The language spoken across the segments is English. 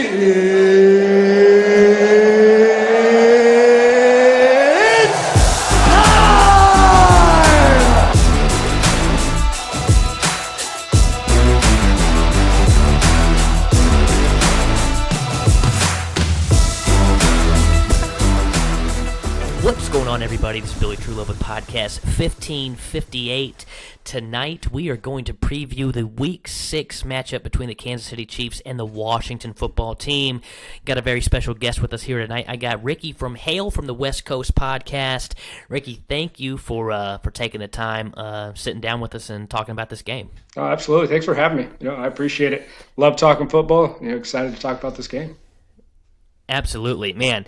What's going on, everybody? This is Billy Truelove with Podcast 1558. Tonight, we are going to preview the Week 6 matchup between the Kansas City Chiefs and the Washington football team. Got a very special guest with us here tonight. I got Ricky from Hail from the West Coast Podcast. Ricky, thank you for taking the time, sitting down with us and talking about this game. Oh, absolutely. Thanks for having me. I appreciate it. Love talking football. Excited to talk about this game. Absolutely, man.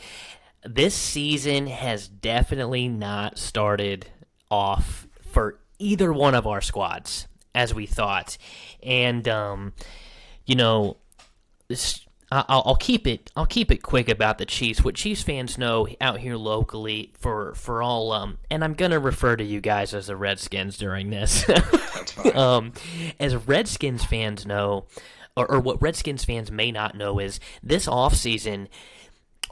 This season has definitely not started off for either one of our squads as we thought. And I'll keep it quick about the Chiefs. What Chiefs fans know out here locally for all and I'm gonna refer to you guys as the Redskins during this. That's fine. As Redskins fans know, or what Redskins fans may not know, is this offseason,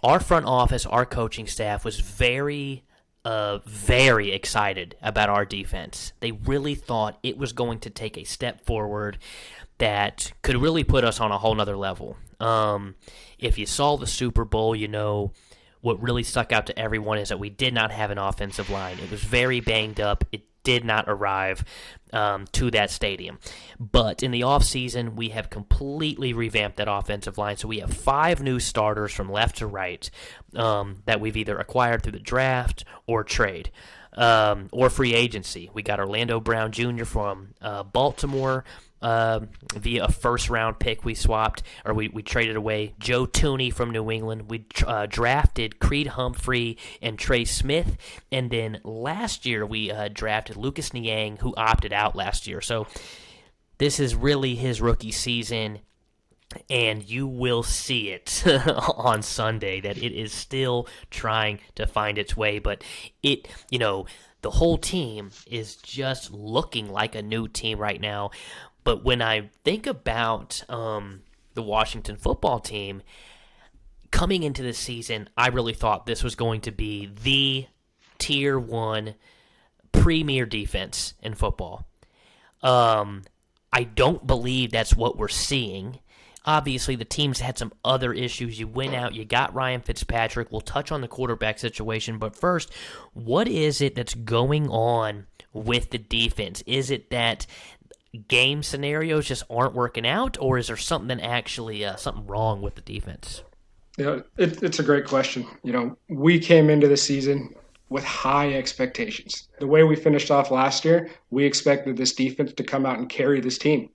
our front office, our coaching staff was very excited about our defense. They really thought it was going to take a step forward that could really put us on a whole nother level. If you saw the Super Bowl, what really stuck out to everyone is that we did not have an offensive line. It was very banged up. It did not arrive to that stadium. But in the offseason, we have completely revamped that offensive line. So we have 5 new starters from left to right that we've either acquired through the draft or trade or free agency. We got Orlando Brown Jr. from Baltimore via a first-round pick we swapped, or we traded away Joe Tooney from New England. We drafted Creed Humphrey and Trey Smith, and then last year we drafted Lucas Niang, who opted out last year. So this is really his rookie season, and you will see it on Sunday that it is still trying to find its way, but the whole team is just looking like a new team right now. But when I think about the Washington football team, coming into the season, I really thought this was going to be the Tier 1 premier defense in football. I don't believe that's what we're seeing. Obviously, the team's had some other issues. You went out, you got Ryan Fitzpatrick. We'll touch on the quarterback situation. But first, what is it that's going on with the defense? Is it that game scenarios just aren't working out, or is there something wrong with the defense? It's a great question. We came into the season with high expectations. The way we finished off last year, we expected this defense to come out and carry this team,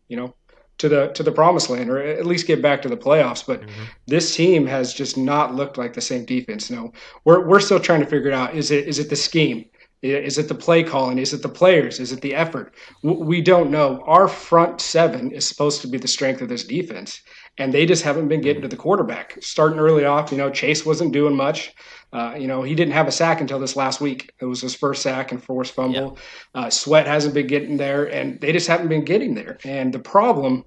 to the promised land, or at least get back to the playoffs. But this team has just not looked like the same defense. We're still trying to figure it out. Is it the scheme? Is it the play calling? Is it the players? Is it the effort? We don't know. Our front 7 is supposed to be the strength of this defense, and they just haven't been getting to the quarterback. Starting early off, Chase wasn't doing much. He didn't have a sack until this last week. It was his first sack and forced fumble. Yeah. Sweat hasn't been getting there, and they just haven't been getting there. And the problem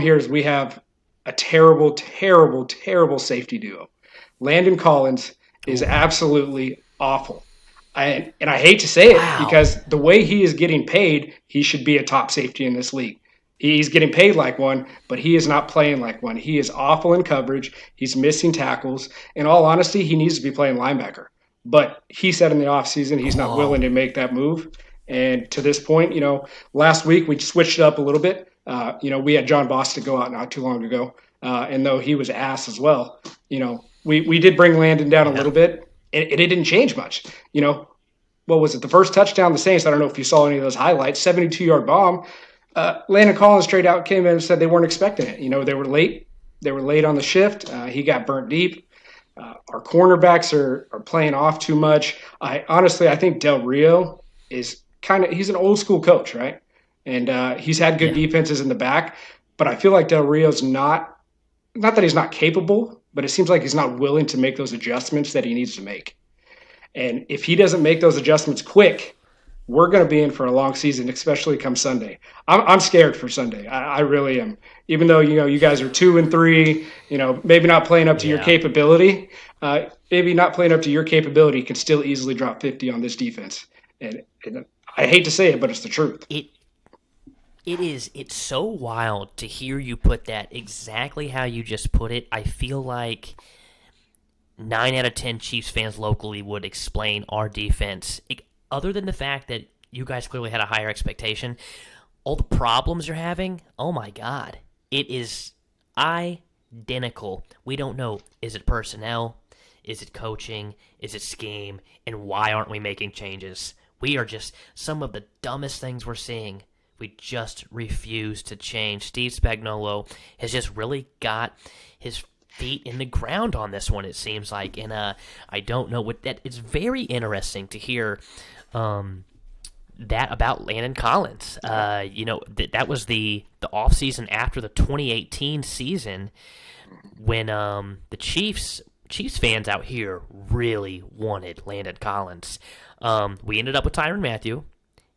here is we have a terrible, terrible, terrible safety duo. Landon Collins is absolutely awful. I hate to say it, because the way he is getting paid, he should be a top safety in this league. He's getting paid like one, but he is not playing like one. He is awful in coverage. He's missing tackles. In all honesty, he needs to be playing linebacker. But he said in the offseason he's not willing to make that move. And to this point, last week we switched it up a little bit. We had John Bostic go out not too long ago, and though he was ass as well, we did bring Landon down a little bit. It didn't change much. What was it? The first touchdown, the Saints, I don't know if you saw any of those highlights, 72-yard bomb. Landon Collins straight out came in and said they weren't expecting it. They were late. They were late on the shift. He got burnt deep. Our cornerbacks are playing off too much. I think Del Rio is he's an old school coach, right? And he's had good defenses in the back, but I feel like Del Rio's not that he's not capable, but it seems like he's not willing to make those adjustments that he needs to make. And if he doesn't make those adjustments quick, we're going to be in for a long season, especially come Sunday. I'm scared for Sunday. I really am. Even though you guys are 2-3, maybe not playing up to your Yeah. capability. Maybe not playing up to your capability can still easily drop 50 on this defense. And I hate to say it, but it's the truth. It it's so wild to hear you put that exactly how you just put it. I feel like 9 out of 10 Chiefs fans locally would explain our defense. Other than the fact that you guys clearly had a higher expectation, all the problems you're having, oh my God, it is identical. We don't know. Is it personnel? Is it coaching? Is it scheme? And why aren't we making changes? We are just some of the dumbest things we're seeing. We just refuse to change. Steve Spagnuolo has just really got his feet in the ground on this one, it seems like. And I don't know what that. It's very interesting to hear that about Landon Collins. That was the offseason after the 2018 season when the Chiefs fans out here really wanted Landon Collins. We ended up with Tyrann Mathieu,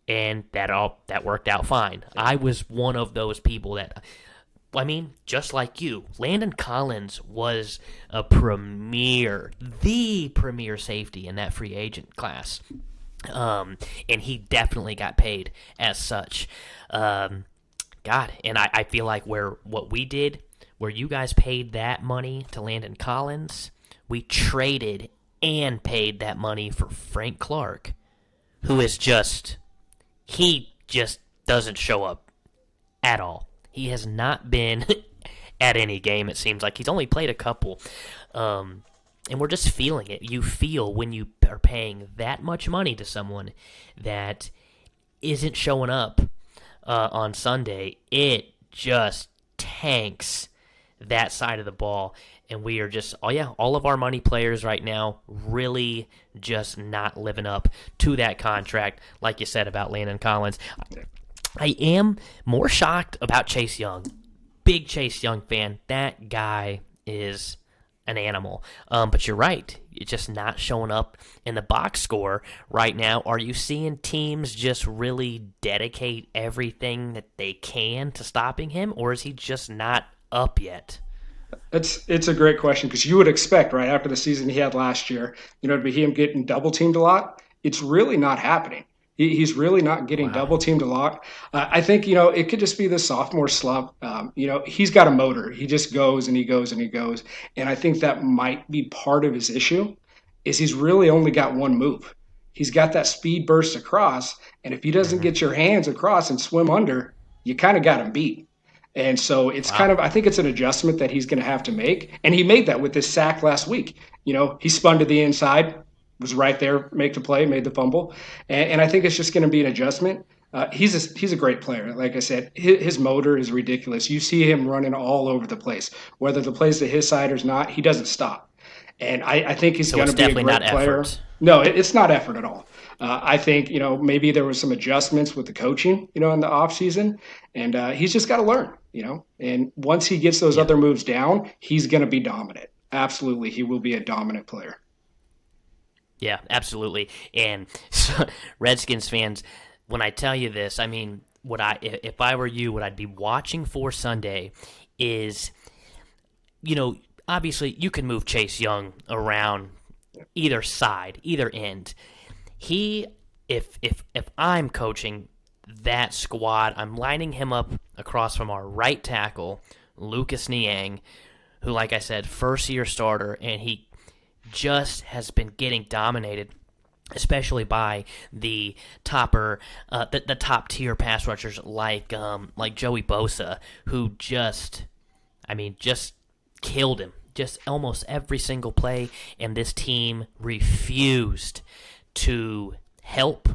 and that worked out fine. I was one of those people that, I mean, just like you, Landon Collins was the premier safety in that free agent class. And he definitely got paid as such. God, and I feel like what we did, where you guys paid that money to Landon Collins, we traded and paid that money for Frank Clark, who is he just doesn't show up at all. He has not been at any game, it seems like. He's only played a couple. And we're just feeling it. You feel when you are paying that much money to someone that isn't showing up on Sunday, it just tanks that side of the ball. And we are just, all of our money players right now really just not living up to that contract, like you said about Landon Collins. I am more shocked about Chase Young. Big Chase Young fan. That guy is an animal. But you're right. It's just not showing up in the box score right now. Are you seeing teams just really dedicate everything that they can to stopping him, or is he just not up yet? It's a great question because you would expect right after the season he had last year, to be him getting double teamed a lot. It's really not happening. He's really not getting Wow. double teamed a lot. I think it could just be the sophomore slump. He's got a motor. He just goes and he goes and he goes, and I think that might be part of his issue. Is he's really only got one move. He's got that speed burst across, and if he doesn't Mm-hmm. get your hands across and swim under, you kind of got him beat. And so it's kind Wow. of, I think it's an adjustment that he's going to have to make. And he made that with this sack last week. He spun to the inside, was right there, make the play, made the fumble. And I think it's just going to be an adjustment. He's a great player. Like I said, his motor is ridiculous. You see him running all over the place. Whether the play's to his side or not, he doesn't stop. And I think he's So going it's to be a definitely not great player. effort. No, it's not effort at all. I think maybe there was some adjustments with the coaching, in the offseason, and he's just got to learn. And once he gets those Yeah. other moves down, he's going to be dominant. Absolutely, he will be a dominant player. Yeah, absolutely. And so, Redskins fans, when I tell you this, I mean, if I were you, what I'd be watching for Sunday is, obviously you can move Chase Young around either side, either end. If I'm coaching that squad, I'm lining him up across from our right tackle, Lucas Niang, who, like I said, first year starter, and he just has been getting dominated, especially by the the top tier pass rushers like Joey Bosa, who just killed him, just almost every single play, and this team refused to help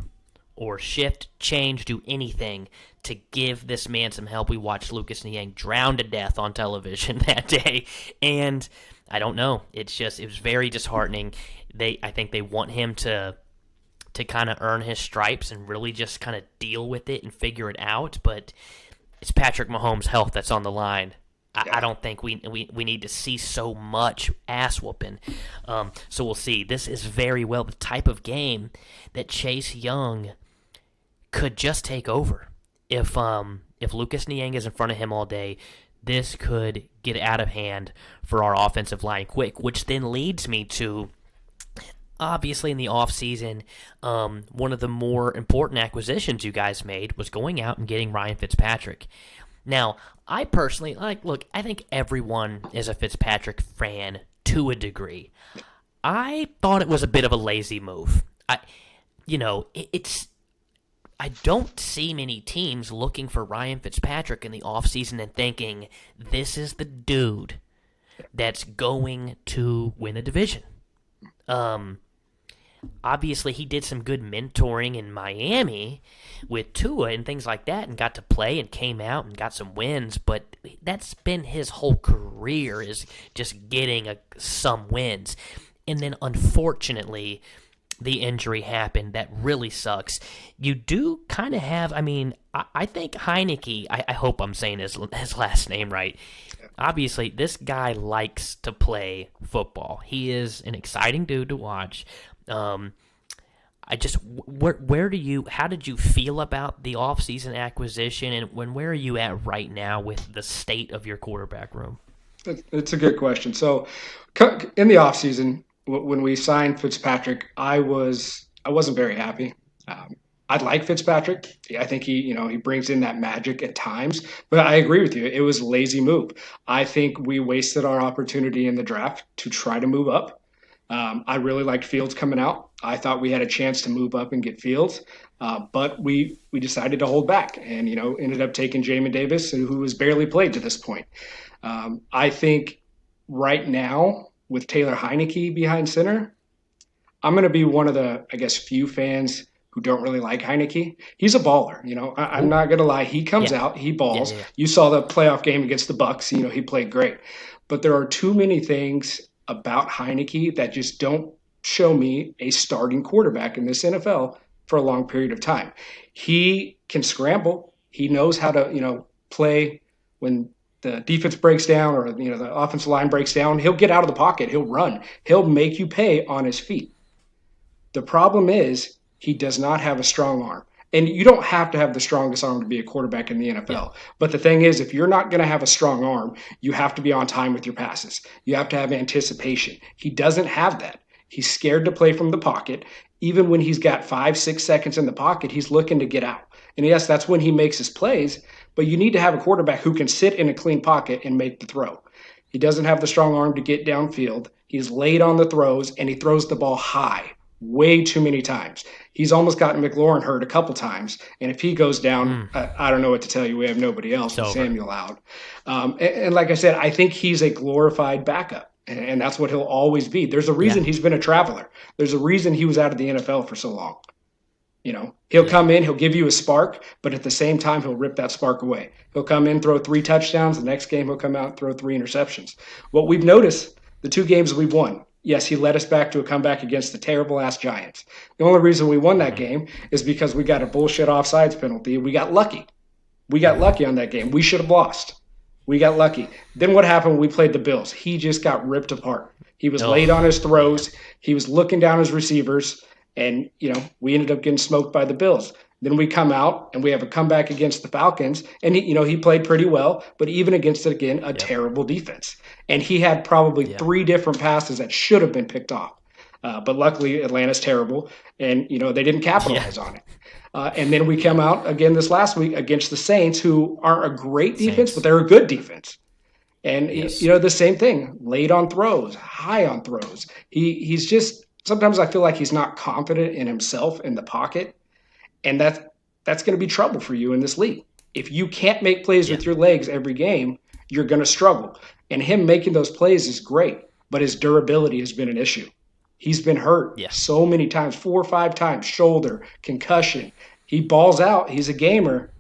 or shift, change, do anything to give this man some help. We watched Lucas Niang drown to death on television that day, and I don't know. It was very disheartening. I think they want him to kind of earn his stripes and really just kind of deal with it and figure it out, but it's Patrick Mahomes' health that's on the line. I don't think we need to see so much ass whooping. So we'll see. This is very well the type of game that Chase Young could just take over. If Lucas Niang is in front of him all day, this could get out of hand for our offensive line quick, which then leads me to, obviously, in the offseason, one of the more important acquisitions you guys made was going out and getting Ryan Fitzpatrick. Now, I personally, I think everyone is a Fitzpatrick fan to a degree. I thought it was a bit of a lazy move. I don't see many teams looking for Ryan Fitzpatrick in the offseason and thinking, this is the dude that's going to win a division. Obviously, he did some good mentoring in Miami with Tua and things like that and got to play and came out and got some wins, but that's been his whole career, is just getting some wins. And then, unfortunately, the injury happened. That really sucks. You do kind of have, I think Heinicke, I hope I'm saying his last name right. Obviously, this guy likes to play football. He is an exciting dude to watch. How did you feel about the offseason acquisition, and where are you at right now with the state of your quarterback room? It's a good question. So in the offseason, when we signed Fitzpatrick, I wasn't very happy. I like Fitzpatrick. I think he brings in that magic at times, but I agree with you. It was a lazy move. I think we wasted our opportunity in the draft to try to move up. I really liked Fields coming out. I thought we had a chance to move up and get Fields, but we decided to hold back and, ended up taking Jamin Davis, who has barely played to this point. I think right now with Taylor Heinicke behind center, I'm going to be one of the, few fans who don't really like Heinicke. He's a baller. I'm not going to lie. He comes out, he balls. Yeah. You saw the playoff game against the Bucs. He played great. But there are too many things about Heinicke that just don't show me a starting quarterback in this NFL for a long period of time. He can scramble. He knows how to, play when the defense breaks down or, the offensive line breaks down. He'll get out of the pocket. He'll run. He'll make you pay on his feet. The problem is he does not have a strong arm. And you don't have to have the strongest arm to be a quarterback in the NFL. Yeah. But the thing is, if you're not going to have a strong arm, you have to be on time with your passes. You have to have anticipation. He doesn't have that. He's scared to play from the pocket. Even when he's got 5-6 seconds in the pocket, he's looking to get out. And yes, that's when he makes his plays. But you need to have a quarterback who can sit in a clean pocket and make the throw. He doesn't have the strong arm to get downfield. He's late on the throws, and he throws the ball high way too many times. He's almost gotten McLaurin hurt a couple times, and if he goes down, I don't know what to tell you. We have nobody else with Samuel out. And like I said, I think he's a glorified backup, and that's what he'll always be. There's a reason he's been a traveler. There's a reason he was out of the NFL for so long. He'll come in, he'll give you a spark, but at the same time, he'll rip that spark away. He'll come in, throw 3 touchdowns. The next game, he'll come out and throw 3 interceptions. What we've noticed, the 2 games we've won, yes, he led us back to a comeback against the terrible-ass Giants. The only reason we won that game is because we got a bullshit offsides penalty. We got lucky. We got lucky on that game. We should have lost. We got lucky. Then what happened when we played the Bills? He just got ripped apart. He was late on his throws. He was looking down his receivers, and, we ended up getting smoked by the Bills. Then we come out and we have a comeback against the Falcons, and he played pretty well, but even against, again, a terrible defense. And he had probably 3 different passes that should have been picked off. But luckily, Atlanta's terrible, and, they didn't capitalize on it. And then we come out again this last week against the Saints, who aren't a great defense, but they're a good defense. And, the same thing, late on throws, high on throws. He's just – sometimes I feel like he's not confident in himself in the pocket, and that's going to be trouble for you in this league. If you can't make plays with your legs every game, you're going to struggle. And him making those plays is great, but his durability has been an issue. He's been hurt so many times, 4 or 5 times, shoulder, concussion. He balls out. He's a gamer,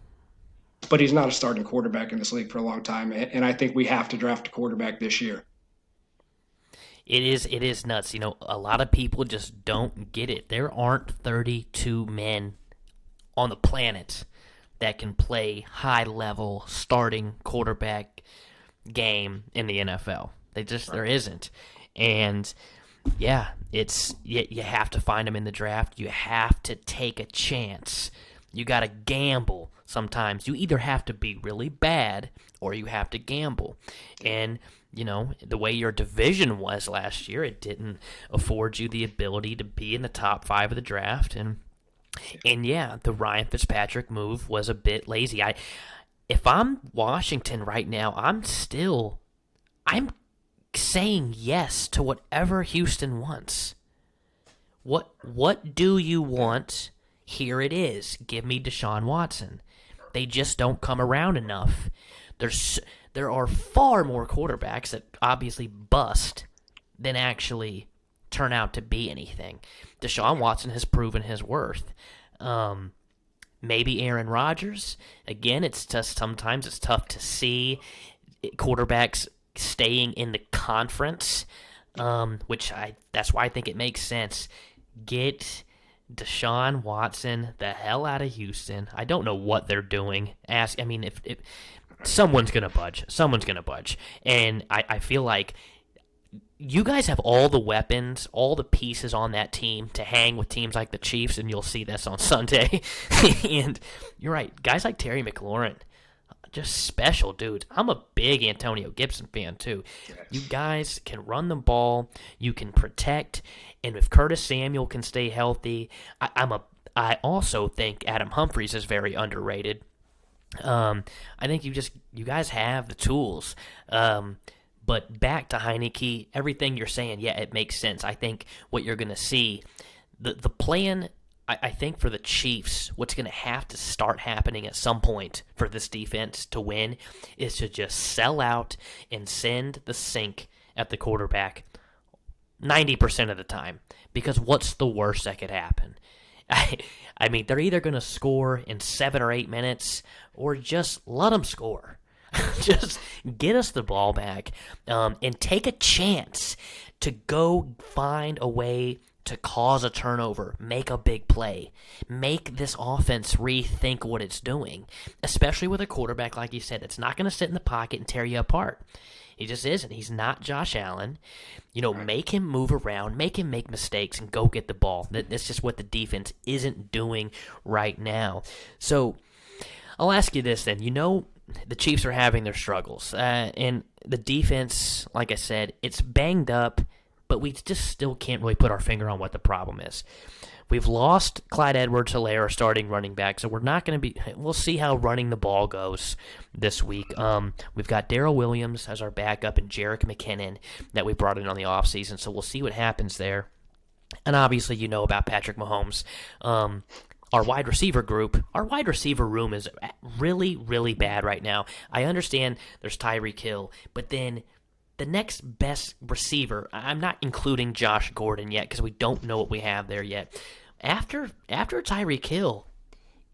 but he's not a starting quarterback in this league for a long time. And I think we have to draft a quarterback this year. It is nuts. A lot of people just don't get it. There aren't 32 men on the planet that can play high-level starting quarterback game in the NFL. There isn't. And you have to find them in the draft. You have to take a chance. You got to gamble sometimes. You either have to be really bad or you have to gamble. And, the way your division was last year, it didn't afford you the ability to be in the top 5 of the draft. And yeah, the Ryan Fitzpatrick move was a bit lazy. If I'm Washington right now, I'm saying yes to whatever Houston wants. What do you want? Here it is. Give me Deshaun Watson. They just don't come around enough. There are far more quarterbacks that obviously bust than actually turn out to be anything. Deshaun Watson has proven his worth. Maybe Aaron Rodgers. Again, sometimes it's tough to see quarterbacks staying in the conference, that's why I think it makes sense. Get Deshaun Watson the hell out of Houston. I don't know what they're doing. If someone's gonna budge, and I feel like you guys have all the weapons, all the pieces on that team to hang with teams like the Chiefs, and you'll see this on Sunday. And you're right, guys like Terry McLaurin, just special dudes. I'm a big Antonio Gibson fan too. Yes. You guys can run the ball, you can protect, and if Curtis Samuel can stay healthy, I also think Adam Humphries is very underrated. I think you guys have the tools. But back to Heinicke, everything you're saying, yeah, it makes sense. I think what you're going to see, the plan, I think for the Chiefs, what's going to have to start happening at some point for this defense to win is to just sell out and send the sink at the quarterback 90% of the time. Because what's the worst that could happen? They're either going to score in 7 or 8 minutes or just let them score. Just get us the ball back and take a chance to go find a way to cause a turnover, make a big play, make this offense rethink what it's doing, especially with a quarterback, like you said, that's not going to sit in the pocket and tear you apart. He just isn't. He's not Josh Allen. Make him move around, make him make mistakes, and go get the ball. That's just what the defense isn't doing right now. So I'll ask you this then. The Chiefs are having their struggles. And the defense, like I said, it's banged up, but we just still can't really put our finger on what the problem is. We've lost Clyde Edwards-Helaire, our starting running back, so we'll see how running the ball goes this week. We've got Darrell Williams as our backup and Jerick McKinnon that we brought in on the offseason, so we'll see what happens there. And obviously you know about Patrick Mahomes. Our wide receiver room is really, really bad right now. I understand there's Tyreek Hill, but then the next best receiver, I'm not including Josh Gordon yet because we don't know what we have there yet. After Tyreek Hill,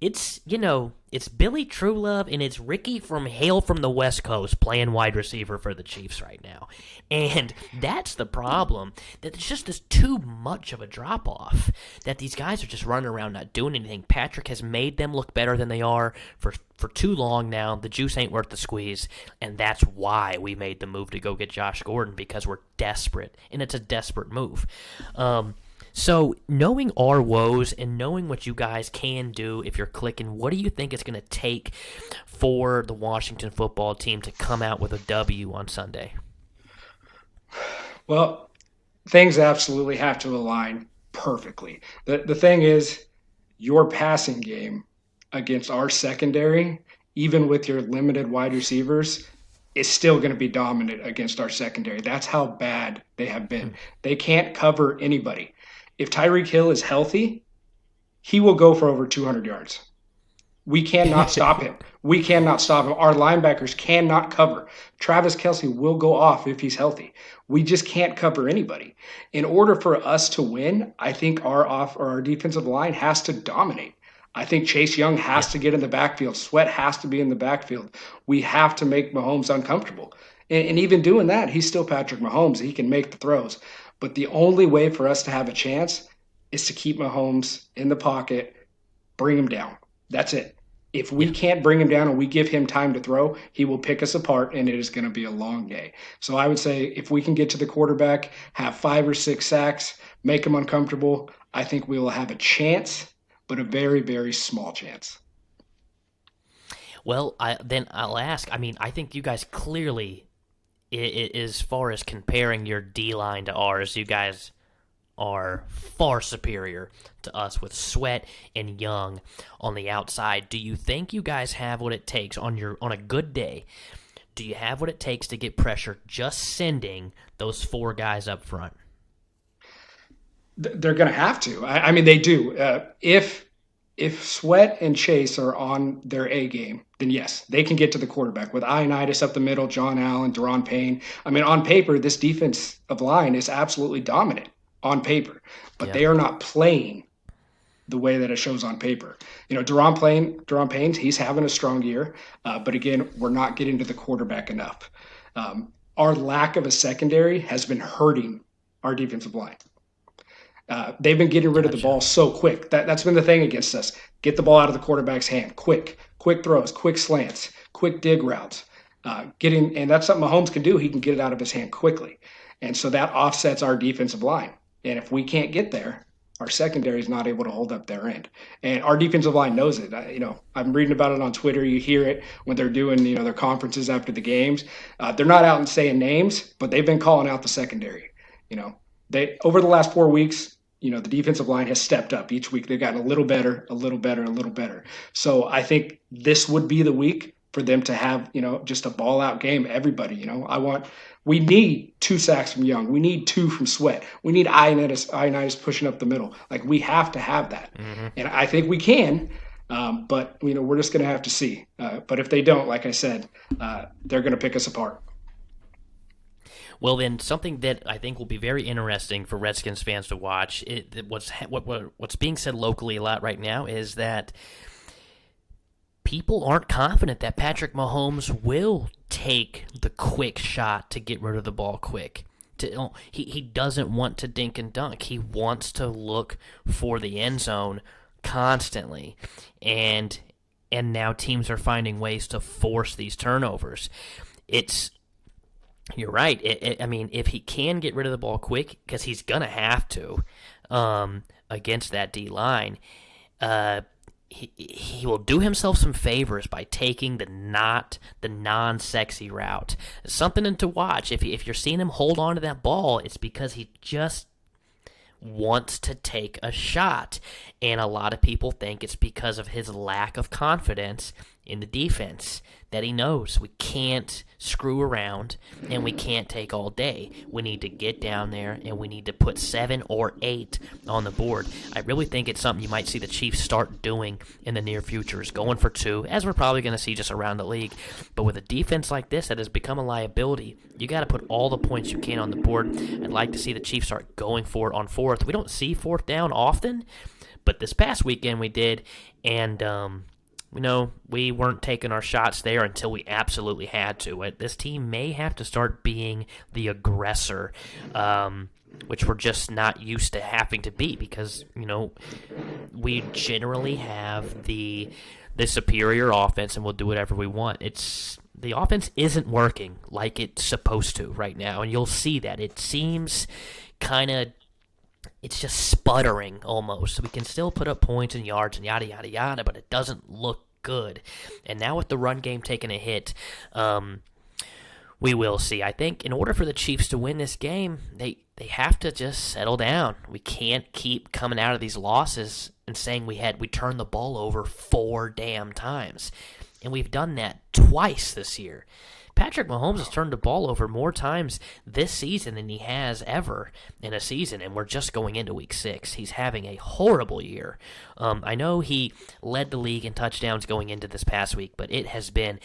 it's Billy Truelove and it's Ricky from Hail from the West Coast playing wide receiver for the Chiefs right now. And that's the problem, that it's just too much of a drop-off, that these guys are just running around not doing anything. Patrick has made them look better than they are for too long now. The juice ain't worth the squeeze, and that's why we made the move to go get Josh Gordon, because we're desperate, and it's a desperate move. So knowing our woes and knowing what you guys can do if you're clicking, what do you think it's going to take for the Washington football team to come out with a W on Sunday? Well, things absolutely have to align perfectly. The thing is, your passing game against our secondary, even with your limited wide receivers, is still going to be dominant against our secondary. That's how bad they have been. They can't cover anybody. If Tyreek Hill is healthy, he will go for over 200 yards. We cannot stop him. We cannot stop him. Our linebackers cannot cover. Travis Kelce will go off if he's healthy. We just can't cover anybody. In order for us to win, I think our defensive line has to dominate. I think Chase Young has to get in the backfield. Sweat has to be in the backfield. We have to make Mahomes uncomfortable. And even doing that, he's still Patrick Mahomes. He can make the throws. But the only way for us to have a chance is to keep Mahomes in the pocket, bring him down. That's it. If we can't bring him down and we give him time to throw, he will pick us apart, and it is going to be a long day. So I would say if we can get to the quarterback, have 5 or 6 sacks, make him uncomfortable, I think we will have a chance. but a very, very small chance. Well, then I'll ask. I mean, I think you guys clearly, as far as comparing your D line to ours, you guys are far superior to us with Sweat and Young on the outside. Do you think you guys have what it takes on a good day? Do you have what it takes to get pressure just sending those four guys up front? They're going to have to. I mean, they do. If Sweat and Chase are on their A game, then yes, they can get to the quarterback with Ioannidis up the middle, John Allen, Deron Payne. I mean, on paper, this defensive line is absolutely dominant on paper, but Yeah. they are not playing the way that it shows on paper. You know, Deron Payne, he's having a strong year, but again, we're not getting to the quarterback enough. Our lack of a secondary has been hurting our defensive line. They've been getting rid of the ball so quick. That's been the thing against us. Get the ball out of the quarterback's hand, quick throws, quick slants, quick dig routes. And that's something Mahomes can do. He can get it out of his hand quickly, and so that offsets our defensive line. And if we can't get there, our secondary is not able to hold up their end, and our defensive line knows it. I'm reading about it on Twitter. You hear it when they're doing their conferences after the games. They're not out and saying names, but they've been calling out the secondary. They over the last 4 weeks, the defensive line has stepped up each week. They've gotten a little better, a little better, a little better. So I think this would be the week for them to have, just a ball out game. Everybody, we need 2 sacks from Young. We need 2 from Sweat. We need Ioannidis pushing up the middle. Like, we have to have that. Mm-hmm. And I think we can, but we're just going to have to see. But if they don't, like I said, they're going to pick us apart. Well, then, something that I think will be very interesting for Redskins fans to watch, what's being said locally a lot right now is that people aren't confident that Patrick Mahomes will take the quick shot to get rid of the ball quick. He doesn't want to dink and dunk. He wants to look for the end zone constantly. And now teams are finding ways to force these turnovers. You're right. I mean, if he can get rid of the ball quick, because he's going to have to against that D-line, he will do himself some favors by taking the non-sexy route. Something to watch. If you're seeing him hold on to that ball, it's because he just wants to take a shot. And a lot of people think it's because of his lack of confidence in the defense, that he knows we can't screw around and we can't take all day. We need to get down there and we need to put 7 or 8 on the board. I really think it's something you might see the Chiefs start doing in the near future, is going for 2, as we're probably going to see just around the league. But with a defense like this that has become a liability, you got to put all the points you can on the board. I'd like to see the Chiefs start going for it on 4th. We don't see 4th down often, but this past weekend we did, and we weren't taking our shots there until we absolutely had to. This team may have to start being the aggressor, which we're just not used to having to be, because, we generally have the superior offense and we'll do whatever we want. The offense isn't working like it's supposed to right now, and you'll see that. It seems it's just sputtering almost. We can still put up points and yards and yada, yada, yada, but it doesn't look good. And now with the run game taking a hit, we will see. I think in order for the Chiefs to win this game, they have to just settle down. We can't keep coming out of these losses and saying we turned the ball over 4 damn times. And we've done that twice this year. Patrick Mahomes has turned the ball over more times this season than he has ever in a season, and we're just going into Week 6. He's having a horrible year. I know he led the league in touchdowns going into this past week, but it has been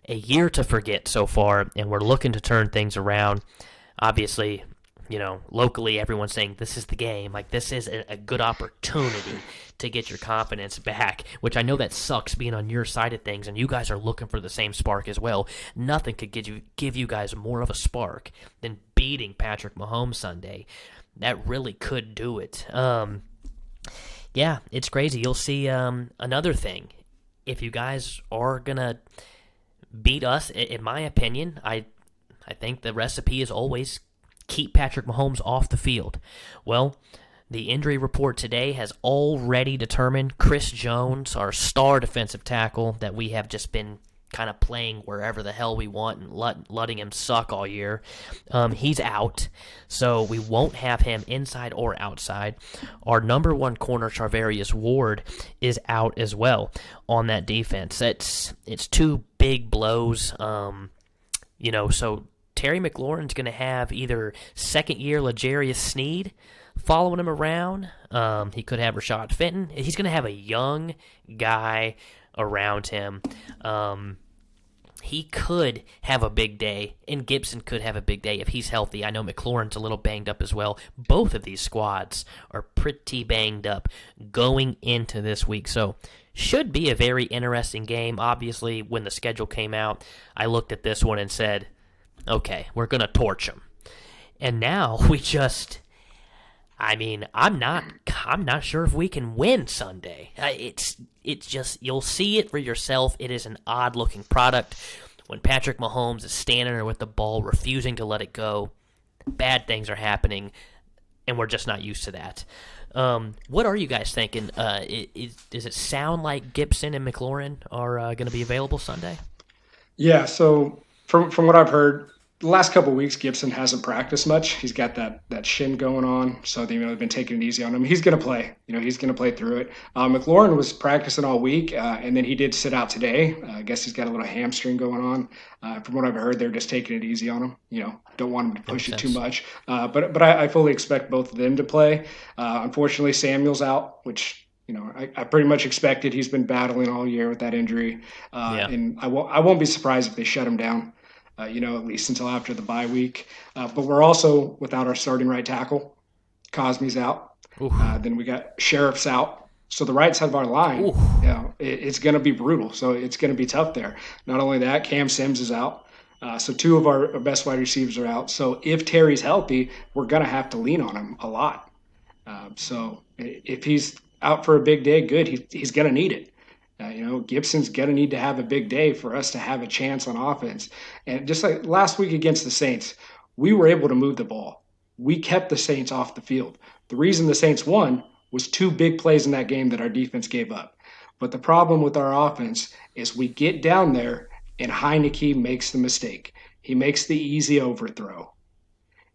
a year to forget so far, and we're looking to turn things around. Obviously, locally everyone's saying this is the game. Like, this is a good opportunity to get your confidence back, which I know that sucks being on your side of things, and you guys are looking for the same spark as well. Nothing could give you guys more of a spark than beating Patrick Mahomes Sunday. That really could do it. Yeah, it's crazy. You'll see another thing. If you guys are going to beat us, in my opinion, I think the recipe is always keep Patrick Mahomes off the field. Well, The injury report today has already determined Chris Jones, our star defensive tackle that we have just been kind of playing wherever the hell we want and letting him suck all year. He's out, so we won't have him inside or outside. Our number one corner, Charvarius Ward, is out as well on that defense. It's two big blows. So Terry McLaurin's going to have either second-year L'Jarius Sneed following him around. He could have Rashad Fenton. He's going to have a young guy around him. He could have a big day, and Gibson could have a big day if he's healthy. I know McLaurin's a little banged up as well. Both of these squads are pretty banged up going into this week, so should be a very interesting game. Obviously, when the schedule came out, I looked at this one and said, okay, we're going to torch them. And now I'm not sure if we can win Sunday. It's just, you'll see it for yourself. It is an odd-looking product. When Patrick Mahomes is standing there with the ball, refusing to let it go, bad things are happening, and we're just not used to that. What are you guys thinking? Does it sound like Gibson and McLaurin are going to be available Sunday? Yeah, so from what I've heard, the last couple of weeks, Gibson hasn't practiced much. He's got that shin going on, so they've been taking it easy on him. He's going to play. He's going to play through it. McLaurin was practicing all week, and then he did sit out today. I guess he's got a little hamstring going on. From what I've heard, they're just taking it easy on him. Don't want him to push it too much. But I fully expect both of them to play. Unfortunately, Samuel's out, which I pretty much expected. He's been battling all year with that injury, and I won't be surprised if they shut him down. At least until after the bye week. But we're also without our starting right tackle. Cosme's out. Then we got Sheriff's out. So the right side of our line, it's going to be brutal. So it's going to be tough there. Not only that, Cam Sims is out. So two of our best wide receivers are out. So if Terry's healthy, we're going to have to lean on him a lot. So if he's out for a big day, good. He's going to need it. Gibson's going to need to have a big day for us to have a chance on offense. And just like last week against the Saints, we were able to move the ball. We kept the Saints off the field. The reason the Saints won was two big plays in that game that our defense gave up. But the problem with our offense is we get down there and Heinicke makes the mistake. He makes the easy overthrow.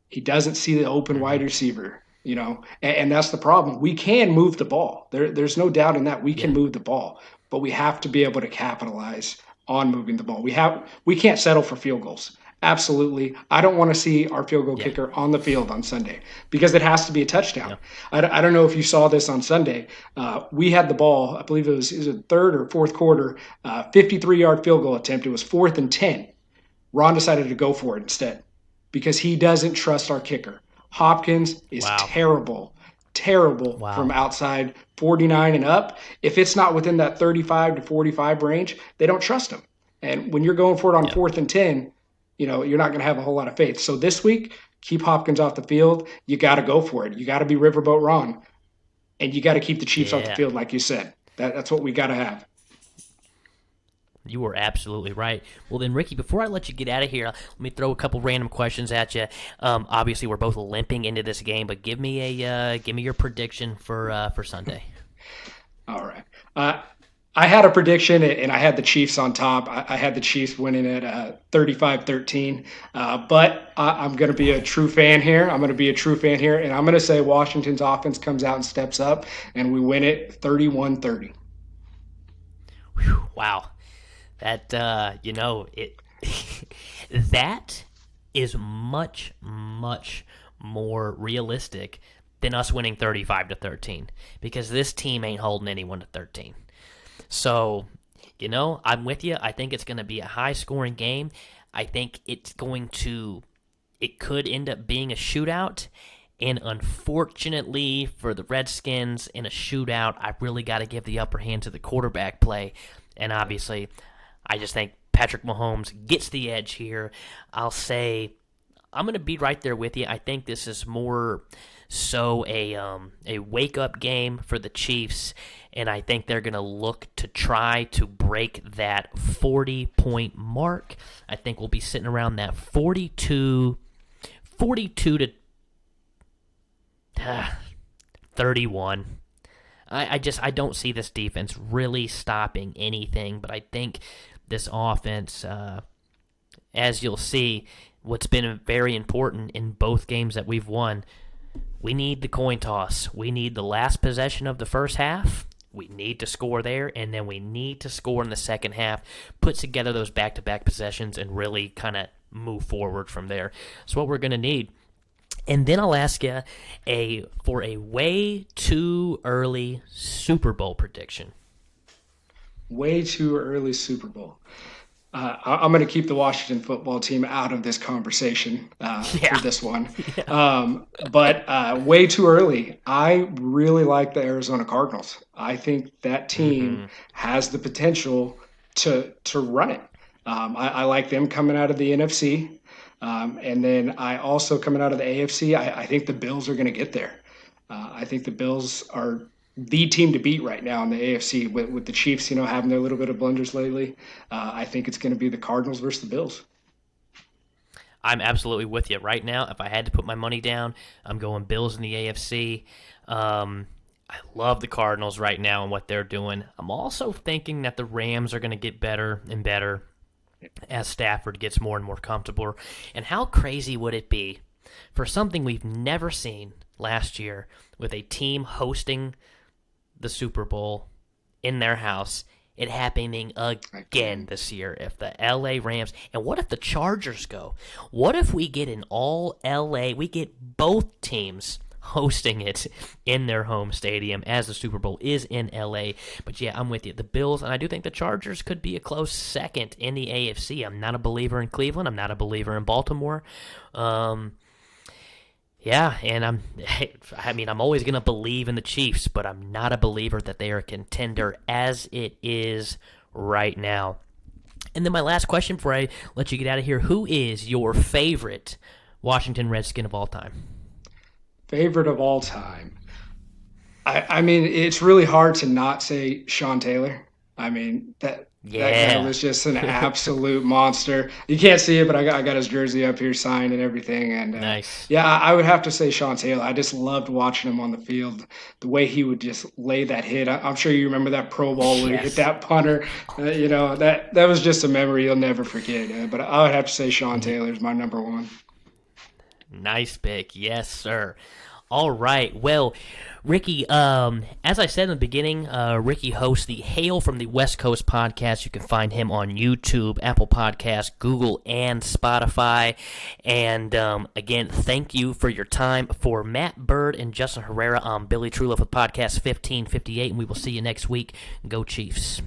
He doesn't see the open wide receiver. And that's the problem. We can move the ball. There's no doubt in that. We can move the ball, but we have to be able to capitalize on moving the ball. We can't settle for field goals. Absolutely. I don't want to see our field goal kicker on the field on Sunday because it has to be a touchdown. I don't know if you saw this on Sunday. We had the ball, I believe it was a third or fourth quarter, 53-yard field goal attempt. It was 4th and 10. Ron decided to go for it instead because he doesn't trust our kicker. Hopkins is terrible from outside 49 and up. If it's not within that 35 to 45 range, they don't trust him. And when you're going for it on 4th and 10, you're not going to have a whole lot of faith. So this week, keep Hopkins off the field. You got to go for it. You got to be Riverboat Ron. And you got to keep the Chiefs off the field, like you said. That's what we got to have. You were absolutely right. Well, then, Ricky, before I let you get out of here, let me throw a couple random questions at you. Obviously, we're both limping into this game, but give me your prediction for Sunday. All right. I had a prediction, and I had the Chiefs on top. I had the Chiefs winning at 35-13. But I'm going to be a true fan here. And I'm going to say Washington's offense comes out and steps up, and we win it 31-30. Wow. That that is much more realistic than us winning 35-13 because this team ain't holding anyone to 13. So, I'm with you. I think it's going to be a high-scoring game. I think it could end up being a shootout. And unfortunately for the Redskins in a shootout, I really got to give the upper hand to the quarterback play. And obviously, I just think Patrick Mahomes gets the edge here. I'll say I'm going to be right there with you. I think this is more so a wake-up game for the Chiefs, and I think they're going to look to try to break that 40-point mark. I think we'll be sitting around that 42 to 31. I don't see this defense really stopping anything, but I think this offense, as you'll see, what's been very important in both games that we've won, we need the coin toss. We need the last possession of the first half. We need to score there, and then we need to score in the second half, put together those back-to-back possessions, and really kind of move forward from there. That's what we're going to need. And then I'll ask you for a way too early Super Bowl prediction. Way too early Super Bowl. I'm going to keep the Washington football team out of this conversation for this one. Yeah. But way too early. I really like the Arizona Cardinals. I think that team has the potential to run it. I like them coming out of the NFC. And then I also coming out of the AFC, I think the Bills are going to get there. I think the Bills are the team to beat right now in the AFC with the Chiefs, having their little bit of blunders lately. I think it's going to be the Cardinals versus the Bills. I'm absolutely with you right now. If I had to put my money down, I'm going Bills in the AFC. I love the Cardinals right now and what they're doing. I'm also thinking that the Rams are going to get better and better as Stafford gets more and more comfortable. And how crazy would it be for something we've never seen last year with a team hosting the Super Bowl in their house, it happening again this year if the LA Rams, and what if the Chargers go? What if we get an all LA, we get both teams hosting it in their home stadium as the Super Bowl is in LA? But yeah, I'm with you. The Bills, and I do think the Chargers could be a close second in the AFC. I'm not a believer in Cleveland. I'm not a believer in Baltimore. Yeah, and I'm always going to believe in the Chiefs, but I'm not a believer that they are a contender as it is right now. And then my last question before I let you get out of here, who is your favorite Washington Redskin of all time? Favorite of all time? I mean, it's really hard to not say Sean Taylor. I mean, that guy was just an absolute monster. You can't see it, but I got his jersey up here signed and everything. And nice. Yeah, I would have to say Sean Taylor. I just loved watching him on the field. The way he would just lay that hit. I'm sure you remember that Pro Bowl where he hit that punter. That was just a memory you'll never forget. But I would have to say Sean Taylor is my number one. Nice pick. Yes, sir. All right. Well, Ricky, as I said in the beginning, Ricky hosts the Hail from the West Coast podcast. You can find him on YouTube, Apple Podcasts, Google, and Spotify. And again, thank you for your time. For Matt Bird and Justin Herrera, I'm Billy Trulove with Podcast 1558, and we will see you next week. Go Chiefs.